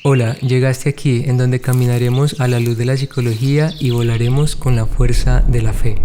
Hola, llegaste aquí en donde caminaremos a la luz de la psicología y volaremos con la fuerza de la fe.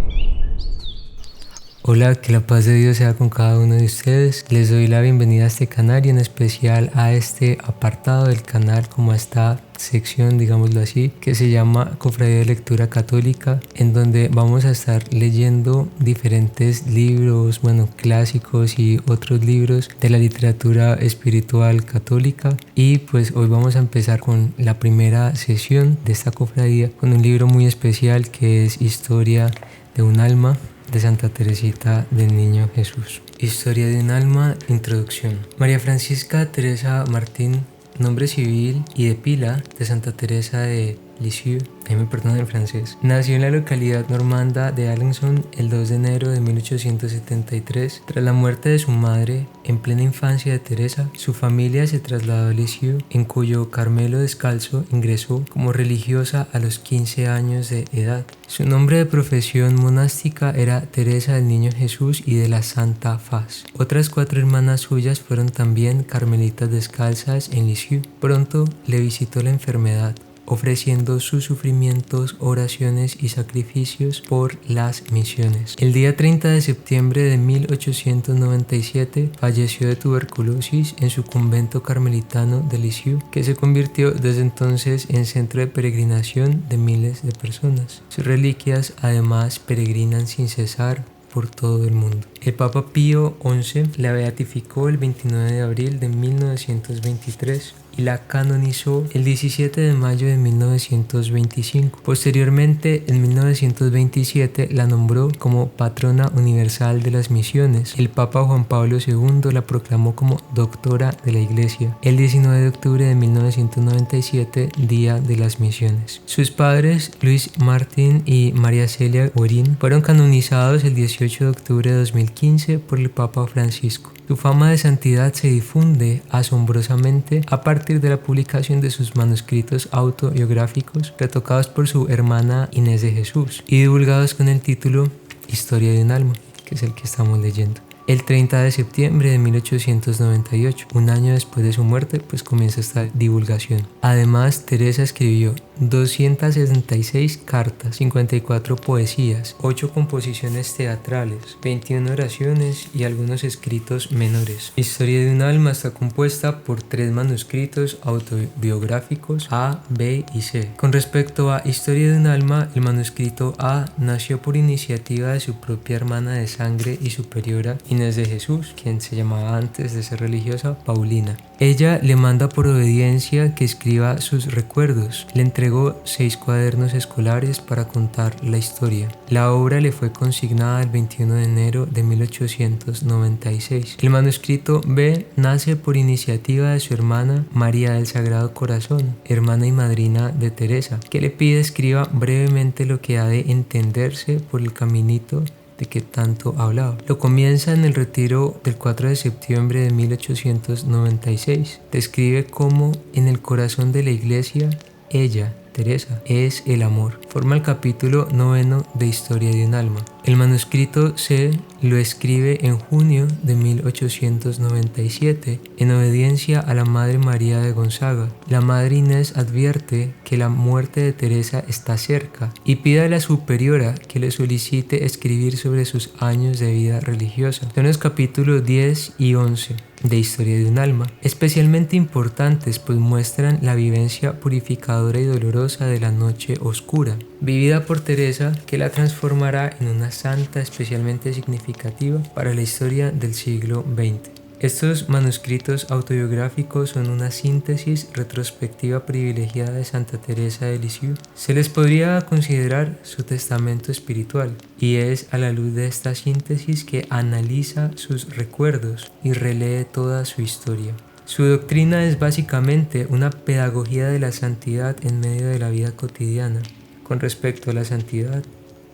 Hola, que la paz de Dios sea con cada uno de ustedes. Les doy la bienvenida a este canal y en especial a este apartado del canal, como a esta sección, digámoslo así, que se llama Cofradía de Lectura Católica, en donde vamos a estar leyendo diferentes libros, clásicos y otros libros de la literatura espiritual católica. Y pues hoy vamos a empezar con la primera sesión de esta cofradía, con un libro muy especial que es Historia de un alma, de Santa Teresita del Niño Jesús. Historia de un alma, introducción. María Francisca Teresa Martín, nombre civil y de pila de Santa Teresa de Lisieux, ahí me perdonan el francés, nació en la localidad normanda de Alençon el 2 de enero de 1873. Tras la muerte de su madre, en plena infancia de Teresa, su familia se trasladó a Lisieux, en cuyo Carmelo Descalzo ingresó como religiosa a los 15 años de edad. Su nombre de profesión monástica era Teresa del Niño Jesús y de la Santa Faz. Otras 4 hermanas suyas fueron también carmelitas descalzas en Lisieux. Pronto le visitó la enfermedad, ofreciendo sus sufrimientos, oraciones y sacrificios por las misiones. El día 30 de septiembre de 1897 falleció de tuberculosis en su convento carmelitano de Lisieux, que se convirtió desde entonces en centro de peregrinación de miles de personas. Sus reliquias además peregrinan sin cesar por todo el mundo. El Papa Pío XI la beatificó el 29 de abril de 1923 y la canonizó el 17 de mayo de 1925. Posteriormente, en 1927, la nombró como patrona universal de las misiones. El Papa Juan Pablo II la proclamó como doctora de la Iglesia el 19 de octubre de 1997, Día de las Misiones. Sus padres, Luis Martín y María Celia Guerín, fueron canonizados el 18 de octubre de 2015 por el Papa Francisco. Su fama de santidad se difunde asombrosamente a partir de la publicación de sus manuscritos autobiográficos, retocados por su hermana Inés de Jesús y divulgados con el título Historia de un alma, que es el que estamos leyendo. El 30 de septiembre de 1898, un año después de su muerte, pues comienza esta divulgación. Además, Teresa escribió 266 cartas, 54 poesías, 8 composiciones teatrales, 21 oraciones y algunos escritos menores. Historia de un alma está compuesta por 3 manuscritos autobiográficos A, B y C. Con respecto a Historia de un alma, el manuscrito A nació por iniciativa de su propia hermana de sangre y superiora, Inés de Jesús, quien se llamaba antes de ser religiosa Paulina. Ella le manda por obediencia que escriba sus recuerdos. Le entregó 6 cuadernos escolares para contar la historia. La obra le fue consignada el 21 de enero de 1896. El manuscrito B nace por iniciativa de su hermana María del Sagrado Corazón, hermana y madrina de Teresa, que le pide escriba brevemente lo que ha de entenderse por el caminito de que tanto hablaba. Lo comienza en el retiro del 4 de septiembre de 1896. Describe cómo en el corazón de la iglesia ella, Teresa, es el amor. Forma el capítulo 9 de Historia de un alma. El manuscrito C lo escribe en junio de 1897 en obediencia a la Madre María de Gonzaga. La Madre Inés advierte que la muerte de Teresa está cerca y pide a la superiora que le solicite escribir sobre sus años de vida religiosa. Son los capítulos 10 y 11 de Historia de un alma, especialmente importantes pues muestran la vivencia purificadora y dolorosa de la noche oscura, vivida por Teresa, que la transformará en una santa especialmente significativa para la historia del siglo XX. Estos manuscritos autobiográficos son una síntesis retrospectiva privilegiada de Santa Teresa de Lisieux. Se les podría considerar su testamento espiritual, y es a la luz de esta síntesis que analiza sus recuerdos y relee toda su historia. Su doctrina es básicamente una pedagogía de la santidad en medio de la vida cotidiana. Con respecto a la santidad,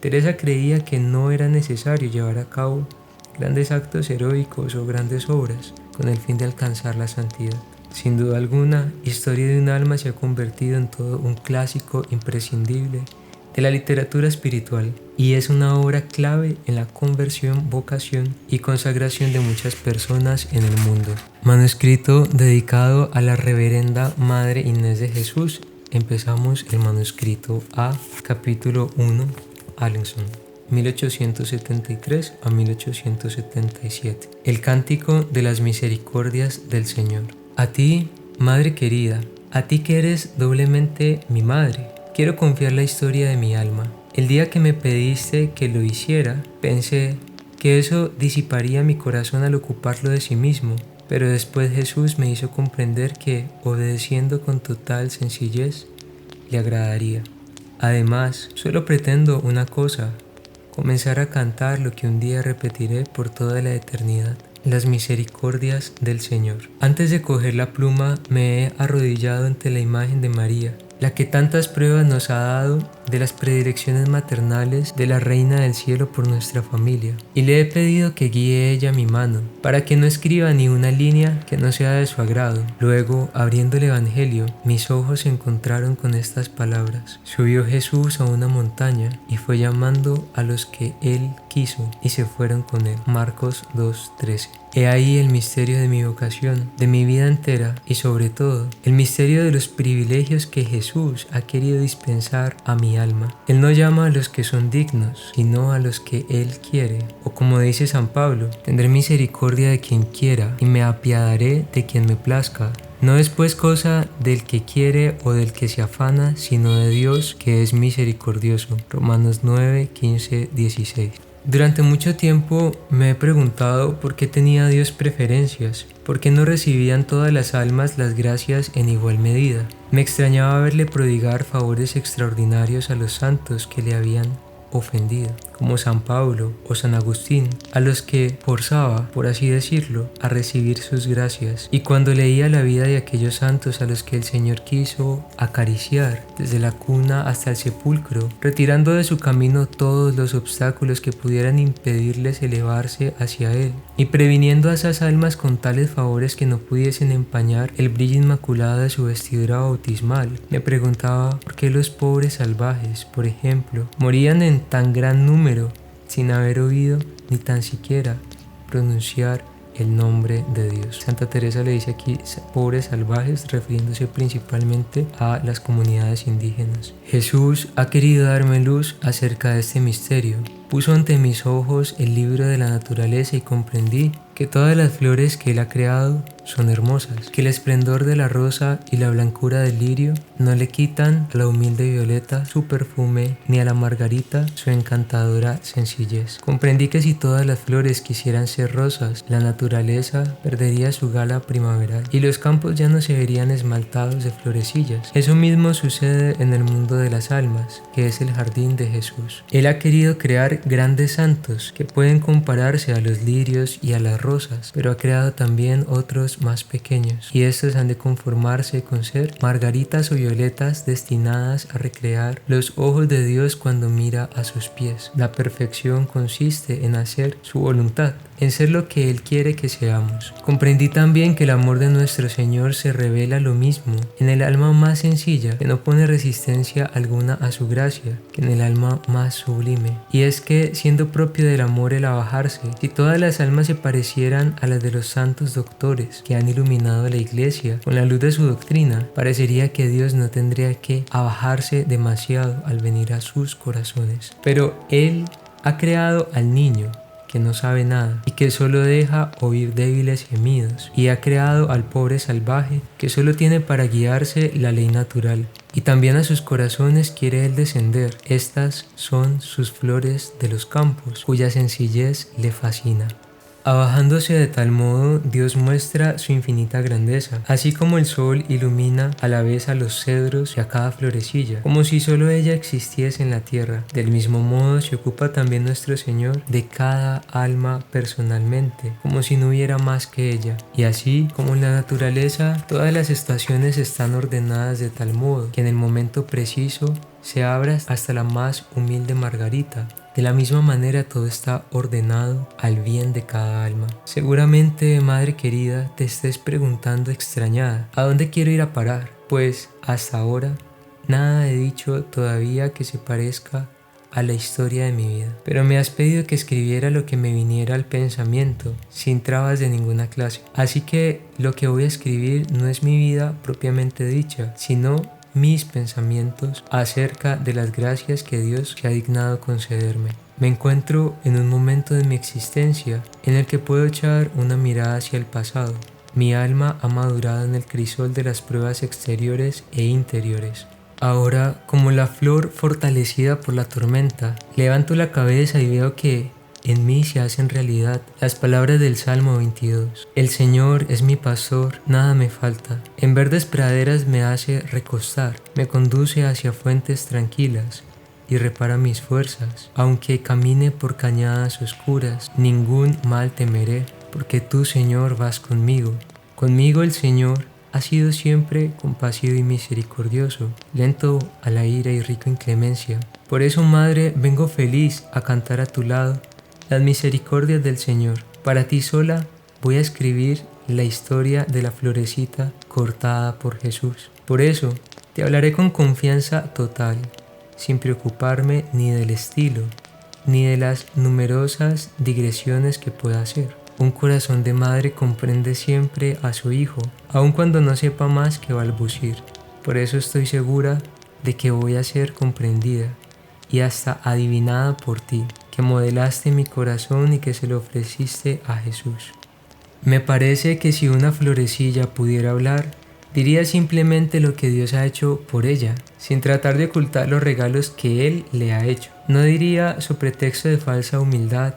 Teresa creía que no era necesario llevar a cabo grandes actos heroicos o grandes obras con el fin de alcanzar la santidad. Sin duda alguna, Historia de un alma se ha convertido en todo un clásico imprescindible de la literatura espiritual y es una obra clave en la conversión, vocación y consagración de muchas personas en el mundo. Manuscrito dedicado a la Reverenda Madre Inés de Jesús. Empezamos el manuscrito A, capítulo 1, Alençon, 1873 a 1877. El Cántico de las Misericordias del Señor. A ti, Madre querida, a ti que eres doblemente mi madre, quiero confiar la historia de mi alma. El día que me pediste que lo hiciera, pensé que eso disiparía mi corazón al ocuparlo de sí mismo, pero después Jesús me hizo comprender que, obedeciendo con total sencillez, le agradaría. Además, solo pretendo una cosa: comenzar a cantar lo que un día repetiré por toda la eternidad: las misericordias del Señor. Antes de coger la pluma, me he arrodillado ante la imagen de María, la que tantas pruebas nos ha dado de las predilecciones maternales de la Reina del Cielo por nuestra familia, y le he pedido que guíe ella mi mano, para que no escriba ni una línea que no sea de su agrado. Luego, abriendo el Evangelio, mis ojos se encontraron con estas palabras: subió Jesús a una montaña y fue llamando a los que él quiso, y se fueron con él. Marcos 2:13. He ahí el misterio de mi vocación, de mi vida entera y sobre todo el misterio de los privilegios que Jesús ha querido dispensar a mi alma. Él no llama a los que son dignos, sino a los que Él quiere. O como dice San Pablo: tendré misericordia de quien quiera y me apiadaré de quien me plazca. No es pues cosa del que quiere o del que se afana, sino de Dios, que es misericordioso. Romanos 9, 15, 16. Durante mucho tiempo me he preguntado por qué tenía Dios preferencias, por qué no recibían todas las almas las gracias en igual medida. Me extrañaba verle prodigar favores extraordinarios a los santos que le habían ofendido, como San Pablo o San Agustín, a los que forzaba, por así decirlo, a recibir sus gracias. Y cuando leía la vida de aquellos santos a los que el Señor quiso acariciar desde la cuna hasta el sepulcro, retirando de su camino todos los obstáculos que pudieran impedirles elevarse hacia Él, y previniendo a esas almas con tales favores que no pudiesen empañar el brillo inmaculado de su vestidura bautismal, me preguntaba por qué los pobres salvajes, por ejemplo, morían en tan gran número sin haber oído ni tan siquiera pronunciar el nombre de Dios. Santa Teresa le dice aquí pobres salvajes, refiriéndose principalmente a las comunidades indígenas. Jesús ha querido darme luz acerca de este misterio. Puso ante mis ojos el libro de la naturaleza y comprendí que todas las flores que Él ha creado son hermosas, que el esplendor de la rosa y la blancura del lirio no le quitan a la humilde violeta su perfume, ni a la margarita su encantadora sencillez. Comprendí que si todas las flores quisieran ser rosas, la naturaleza perdería su gala primaveral y los campos ya no se verían esmaltados de florecillas. Eso mismo sucede en el mundo de las almas, que es el jardín de Jesús. Él ha querido crear grandes santos que pueden compararse a los lirios y a las rosas, pero ha creado también otros más pequeños, y estos han de conformarse con ser margaritas o violetas destinadas a recrear los ojos de Dios cuando mira a sus pies. La perfección consiste en hacer su voluntad, en ser lo que Él quiere que seamos. Comprendí también que el amor de nuestro Señor se revela lo mismo en el alma más sencilla, que no pone resistencia alguna a su gracia, que en el alma más sublime. Y es que, siendo propio del amor el abajarse, si todas las almas se parecieran a las de los santos doctores que han iluminado la Iglesia con la luz de su doctrina, parecería que Dios no tendría que abajarse demasiado al venir a sus corazones. Pero Él ha creado al niño, que no sabe nada y que solo deja oír débiles gemidos, y ha creado al pobre salvaje que solo tiene para guiarse la ley natural, y también a sus corazones quiere Él descender. Estas son sus flores de los campos, cuya sencillez le fascina. Abajándose de tal modo, Dios muestra su infinita grandeza, así como el sol ilumina a la vez a los cedros y a cada florecilla, como si solo ella existiese en la tierra. Del mismo modo se ocupa también nuestro Señor de cada alma personalmente, como si no hubiera más que ella. Y así como en la naturaleza, todas las estaciones están ordenadas de tal modo que en el momento preciso se abra hasta la más humilde margarita. De la misma manera todo está ordenado al bien de cada alma. Seguramente, madre querida, te estés preguntando extrañada, ¿a dónde quiero ir a parar? Pues hasta ahora Nada he dicho todavía que se parezca a la historia de mi vida, pero me has pedido que escribiera lo que me viniera al pensamiento, sin trabas de ninguna clase. Así que lo que voy a escribir no es mi vida propiamente dicha, sino mis pensamientos acerca de las gracias que Dios se ha dignado concederme. Me encuentro en un momento de mi existencia en el que puedo echar una mirada hacia el pasado. Mi alma ha madurado en el crisol de las pruebas exteriores e interiores. Ahora, como la flor fortalecida por la tormenta, levanto la cabeza y veo que en mí se hacen realidad las palabras del Salmo 22. El Señor es mi pastor, nada me falta. En verdes praderas me hace recostar, me conduce hacia fuentes tranquilas y repara mis fuerzas. Aunque camine por cañadas oscuras, ningún mal temeré, porque tú, Señor, vas conmigo. Conmigo el Señor ha sido siempre compasivo y misericordioso, lento a la ira y rico en clemencia. Por eso, Madre, vengo feliz a cantar a tu lado las misericordias del Señor. Para ti sola voy a escribir la historia de la florecita cortada por Jesús. Por eso, te hablaré con confianza total, sin preocuparme ni del estilo, ni de las numerosas digresiones que pueda hacer. Un corazón de madre comprende siempre a su hijo, aun cuando no sepa más que balbucir. Por eso estoy segura de que voy a ser comprendida y hasta adivinada por ti, que modelaste mi corazón y que se lo ofreciste a Jesús. Me parece que si una florecilla pudiera hablar, diría simplemente lo que Dios ha hecho por ella, sin tratar de ocultar los regalos que Él le ha hecho. No diría, su pretexto de falsa humildad,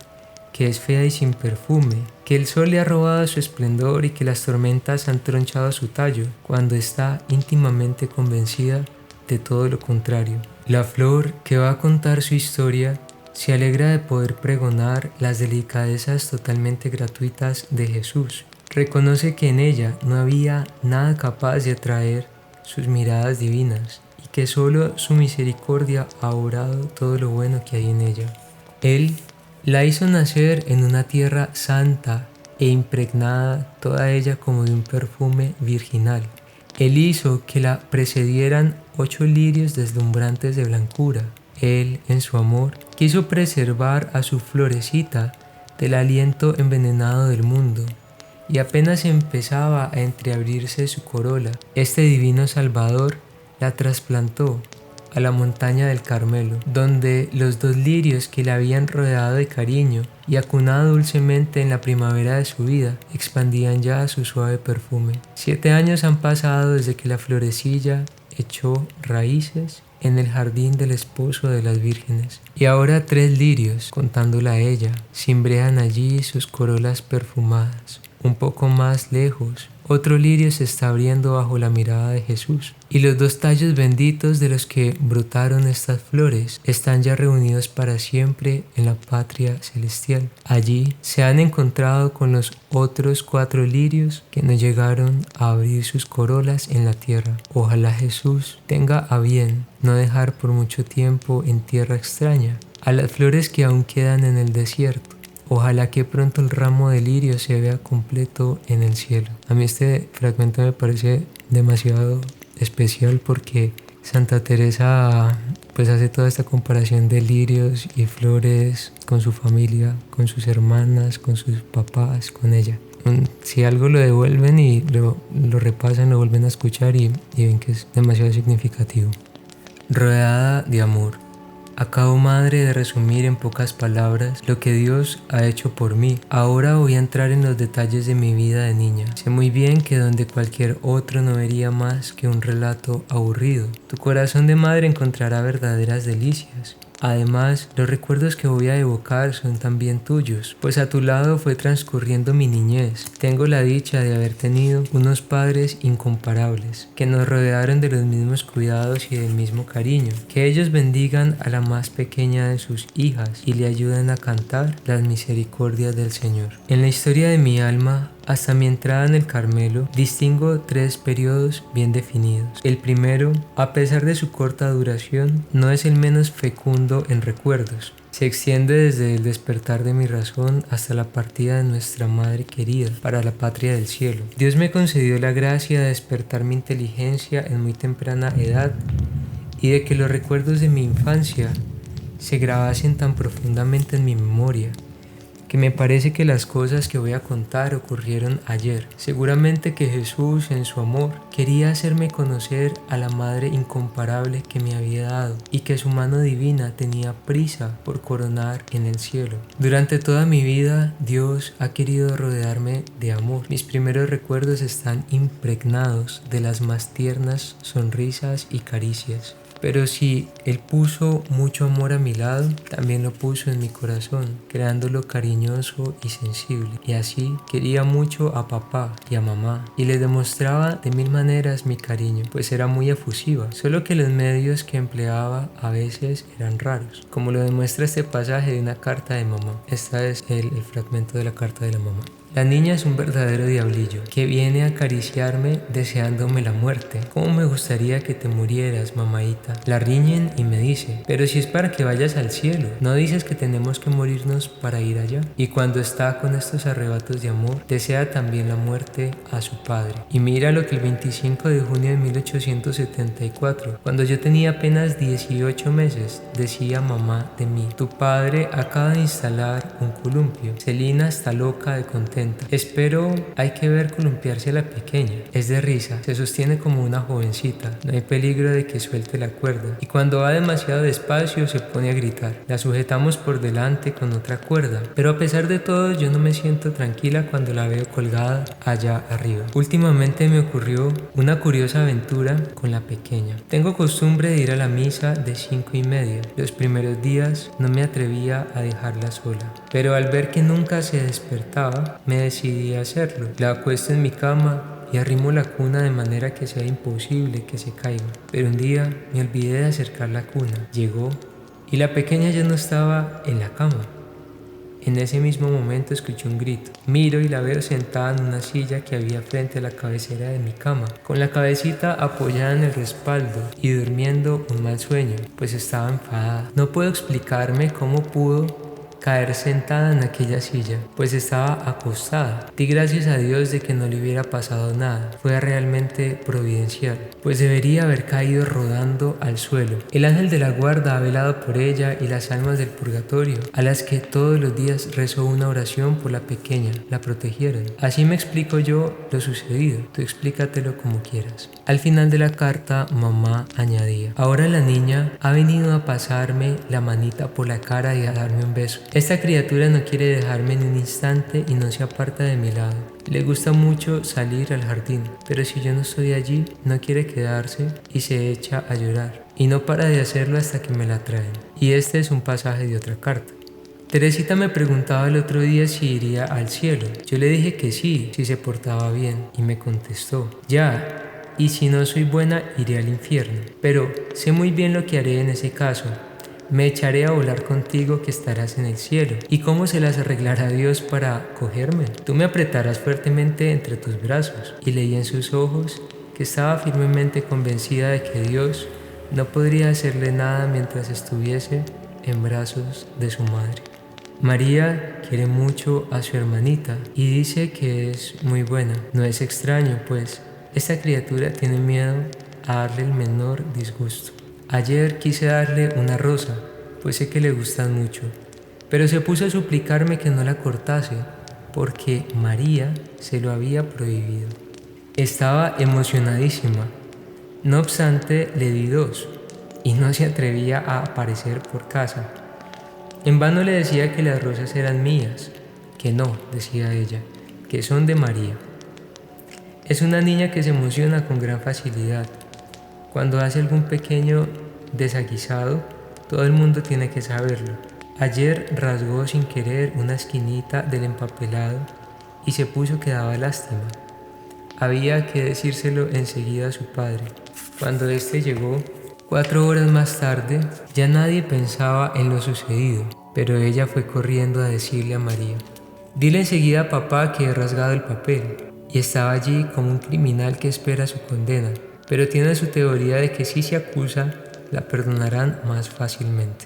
que es fea y sin perfume, que el sol le ha robado su esplendor y que las tormentas han tronchado su tallo, cuando está íntimamente convencida de todo lo contrario. La flor que va a contar su historia se alegra de poder pregonar las delicadezas totalmente gratuitas de Jesús. Reconoce que en ella no había nada capaz de atraer sus miradas divinas y que solo su misericordia ha obrado todo lo bueno que hay en ella. Él la hizo nacer en una tierra santa e impregnada toda ella como de un perfume virginal. Él hizo que la precedieran 8 lirios deslumbrantes de blancura. Él, en su amor, quiso preservar a su florecita del aliento envenenado del mundo, y apenas empezaba a entreabrirse su corola, este divino Salvador la trasplantó a la montaña del Carmelo, donde los 2 lirios que la habían rodeado de cariño y acunado dulcemente en la primavera de su vida, expandían ya su suave perfume. 7 años han pasado desde que la florecilla echó raíces en el jardín del esposo de las vírgenes, y ahora 3 lirios, contándola a ella, cimbrean allí sus corolas perfumadas. Un poco más lejos, otro lirio se está abriendo bajo la mirada de Jesús, y los 2 tallos benditos de los que brotaron estas flores están ya reunidos para siempre en la patria celestial. Allí se han encontrado con los otros 4 lirios que no llegaron a abrir sus corolas en la tierra. Ojalá Jesús tenga a bien no dejar por mucho tiempo en tierra extraña a las flores que aún quedan en el desierto. Ojalá que pronto el ramo de lirio se vea completo en el cielo. A mí este fragmento me parece demasiado especial porque Santa Teresa pues hace toda esta comparación de lirios y flores con su familia, con sus hermanas, con sus papás, con ella. Si algo lo devuelven y lo repasan, lo vuelven a escuchar y ven que es demasiado significativo. Rodeada de amor. Acabo, madre, de resumir en pocas palabras lo que Dios ha hecho por mí. Ahora voy a entrar en los detalles de mi vida de niña. Sé muy bien que donde cualquier otro no vería más que un relato aburrido. Tu corazón de madre encontrará verdaderas delicias. Además, los recuerdos que voy a evocar son también tuyos, pues a tu lado fue transcurriendo mi niñez. Tengo la dicha de haber tenido unos padres incomparables, que nos rodearon de los mismos cuidados y del mismo cariño. Que ellos bendigan a la más pequeña de sus hijas y le ayuden a cantar las misericordias del Señor. En la historia de mi alma, hasta mi entrada en el Carmelo, distingo 3 periodos bien definidos. El primero, a pesar de su corta duración, no es el menos fecundo en recuerdos. Se extiende desde el despertar de mi razón hasta la partida de nuestra Madre querida para la patria del cielo. Dios me concedió la gracia de despertar mi inteligencia en muy temprana edad y de que los recuerdos de mi infancia se grabasen tan profundamente en mi memoria, que me parece que las cosas que voy a contar ocurrieron ayer. Seguramente que Jesús, en su amor, quería hacerme conocer a la Madre incomparable que me había dado y que su mano divina tenía prisa por coronar en el cielo. Durante toda mi vida, Dios ha querido rodearme de amor. Mis primeros recuerdos están impregnados de las más tiernas sonrisas y caricias. Pero si Él puso mucho amor a mi lado, también lo puso en mi corazón, creándolo cariñoso y sensible. Y así quería mucho a papá y a mamá, y les demostraba de mil maneras mi cariño, pues era muy efusiva, solo que los medios que empleaba a veces eran raros, como lo demuestra este pasaje de una carta de mamá. Este es el fragmento de la carta de la mamá. La niña es un verdadero diablillo, que viene a acariciarme deseándome la muerte. ¿Cómo me gustaría que te murieras, mamaíta? La riñen y me dice, pero si es para que vayas al cielo, ¿no dices que tenemos que morirnos para ir allá? Y cuando está con estos arrebatos de amor, desea también la muerte a su padre. Y mira lo que el 25 de junio de 1874, cuando yo tenía apenas 18 meses, decía mamá de mí: tu padre acaba de instalar un columpio. Celina está loca de contento. Espero hay que ver columpiarse a la pequeña. Es de risa, se sostiene como una jovencita. No hay peligro de que suelte la cuerda. Y cuando va demasiado despacio se pone a gritar. La sujetamos por delante con otra cuerda. Pero a pesar de todo yo no me siento tranquila cuando la veo colgada allá arriba. Últimamente me ocurrió una curiosa aventura con la pequeña. Tengo costumbre de ir a la misa de 5:30. Los primeros días no me atrevía a dejarla sola. Pero al ver que nunca se despertaba, me decidí a hacerlo. La acuesto en mi cama y arrimo la cuna de manera que sea imposible que se caiga. Pero un día me olvidé de acercar la cuna. Llegó y la pequeña ya no estaba en la cama. En ese mismo momento escuché un grito. Miro y la veo sentada en una silla que había frente a la cabecera de mi cama, con la cabecita apoyada en el respaldo y durmiendo un mal sueño, pues estaba enfadada. No puedo explicarme cómo pudo caer sentada en aquella silla, pues estaba acostada. Di gracias a Dios de que no le hubiera pasado nada. Fue realmente providencial, pues debería haber caído rodando al suelo. El ángel de la guarda ha velado por ella y las almas del purgatorio, a las que todos los días rezo una oración por la pequeña, la protegieron. Así me explico yo lo sucedido. Tú explícatelo como quieras. Al final de la carta, mamá añadía: ahora la niña ha venido a pasarme la manita por la cara y a darme un beso. Esta criatura no quiere dejarme ni un instante y no se aparta de mi lado. Le gusta mucho salir al jardín, pero si yo no estoy allí, no quiere quedarse y se echa a llorar. Y no para de hacerlo hasta que me la traen. Y este es un pasaje de otra carta. Teresita me preguntaba el otro día si iría al cielo. Yo le dije que sí, si se portaba bien, y me contestó: ya, y si no soy buena, iré al infierno. Pero sé muy bien lo que haré en ese caso. Me echaré a volar contigo que estarás en el cielo. ¿Y cómo se las arreglará Dios para cogerme? Tú me apretarás fuertemente entre tus brazos. Y leí en sus ojos que estaba firmemente convencida de que Dios no podría hacerle nada mientras estuviese en brazos de su madre. María quiere mucho a su hermanita y dice que es muy buena. No es extraño, pues esta criatura tiene miedo a darle el menor disgusto. Ayer quise darle una rosa, pues sé que le gustan mucho, pero se puso a suplicarme que no la cortase, porque María se lo había prohibido. Estaba emocionadísima. No obstante, le di 2, y no se atrevía a aparecer por casa. En vano le decía que las rosas eran mías, que no, decía ella, que son de María. Es una niña que se emociona con gran facilidad. Cuando hace algún pequeño desaguisado, todo el mundo tiene que saberlo. Ayer rasgó sin querer una esquinita del empapelado y se puso que daba lástima. Había que decírselo enseguida a su padre. Cuando éste llegó, 4 horas más tarde, ya nadie pensaba en lo sucedido, pero ella fue corriendo a decirle a María: dile enseguida a papá que he rasgado el papel. Y estaba allí como un criminal que espera su condena, pero tiene su teoría de que si se acusa, la perdonarán más fácilmente.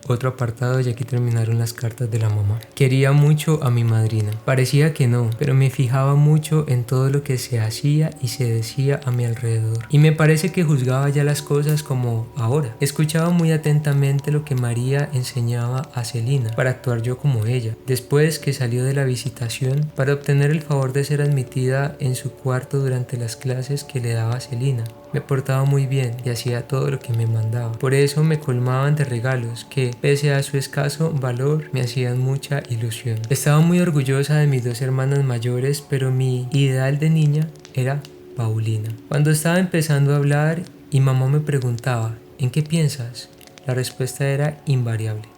Otro apartado, y aquí terminaron las cartas de la mamá. Quería mucho a mi madrina. Parecía que no, pero me fijaba mucho en todo lo que se hacía y se decía a mi alrededor. Y me parece que juzgaba ya las cosas como ahora. Escuchaba muy atentamente lo que María enseñaba a Celina para actuar yo como ella. Después que salió de la visitación, para obtener el favor de ser admitida en su cuarto durante las clases que le daba Celina, me portaba muy bien y hacía todo lo que me mandaba. Por eso me colmaban de regalos que, pese a su escaso valor, me hacían mucha ilusión. Estaba muy orgullosa de mis 2 hermanas mayores, pero mi ideal de niña era Paulina. Cuando estaba empezando a hablar y mamá me preguntaba, ¿en qué piensas?, la respuesta era invariable: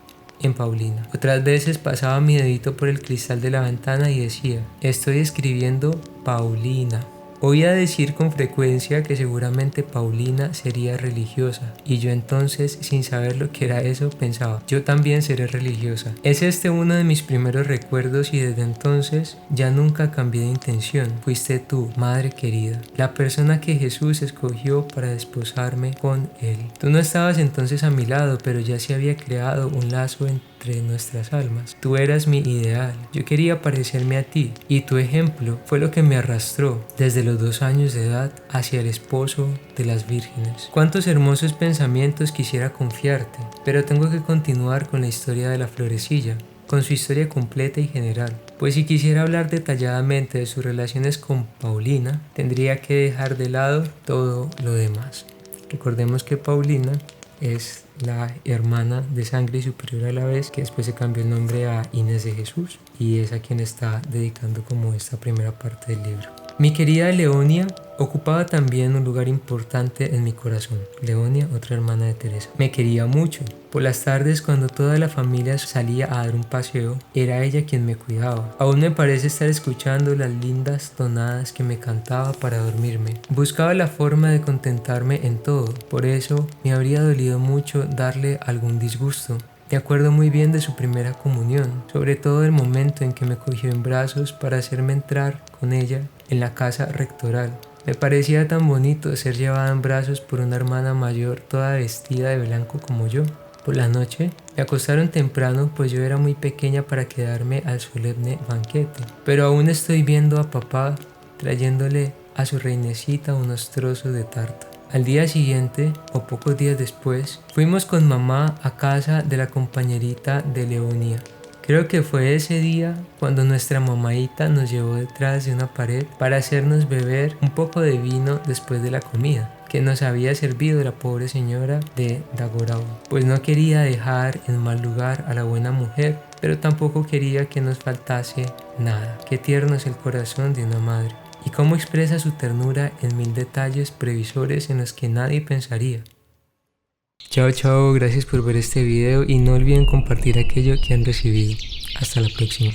en Paulina. Otras veces pasaba mi dedito por el cristal de la ventana y decía, estoy escribiendo Paulina. Oía decir con frecuencia que seguramente Paulina sería religiosa, y yo entonces, sin saber lo que era eso, pensaba, yo también seré religiosa. Es este uno de mis primeros recuerdos, y desde entonces ya nunca cambié de intención. Fuiste tú, madre querida, la persona que Jesús escogió para desposarme con él. Tú no estabas entonces a mi lado, pero ya se había creado un lazo entre nuestras almas. Tú eras mi ideal. Yo quería parecerme a ti, y tu ejemplo fue lo que me arrastró desde los 2 años de edad hacia el esposo de las vírgenes. Cuántos hermosos pensamientos quisiera confiarte, pero tengo que continuar con la historia de la florecilla, con su historia completa y general. Pues si quisiera hablar detalladamente de sus relaciones con Paulina, tendría que dejar de lado todo lo demás. Recordemos que Paulina es la hermana de sangre superior a la vez, que después se cambió el nombre a Inés de Jesús, y es a quien está dedicando como esta primera parte del libro. Mi querida Leonia ocupaba también un lugar importante en mi corazón. Leonia, otra hermana de Teresa, me quería mucho. Por las tardes, cuando toda la familia salía a dar un paseo, era ella quien me cuidaba. Aún me parece estar escuchando las lindas tonadas que me cantaba para dormirme. Buscaba la forma de contentarme en todo, por eso me habría dolido mucho darle algún disgusto. Me acuerdo muy bien de su primera comunión, sobre todo el momento en que me cogió en brazos para hacerme entrar con ella en la casa rectoral. Me parecía tan bonito ser llevada en brazos por una hermana mayor toda vestida de blanco como yo. Por la noche me acostaron temprano, pues yo era muy pequeña para quedarme al solemne banquete. Pero aún estoy viendo a papá trayéndole a su reinecita unos trozos de tarta. Al día siguiente, o pocos días después, fuimos con mamá a casa de la compañerita de Leonia. Creo que fue ese día cuando nuestra mamaita nos llevó detrás de una pared para hacernos beber un poco de vino después de la comida que nos había servido la pobre señora de Dagorau, pues no quería dejar en mal lugar a la buena mujer, pero tampoco quería que nos faltase nada. Qué tierno es el corazón de una madre, y cómo expresa su ternura en 1000 detalles previsores en los que nadie pensaría. Chao, chao, gracias por ver este video y no olviden compartir aquello que han recibido. Hasta la próxima.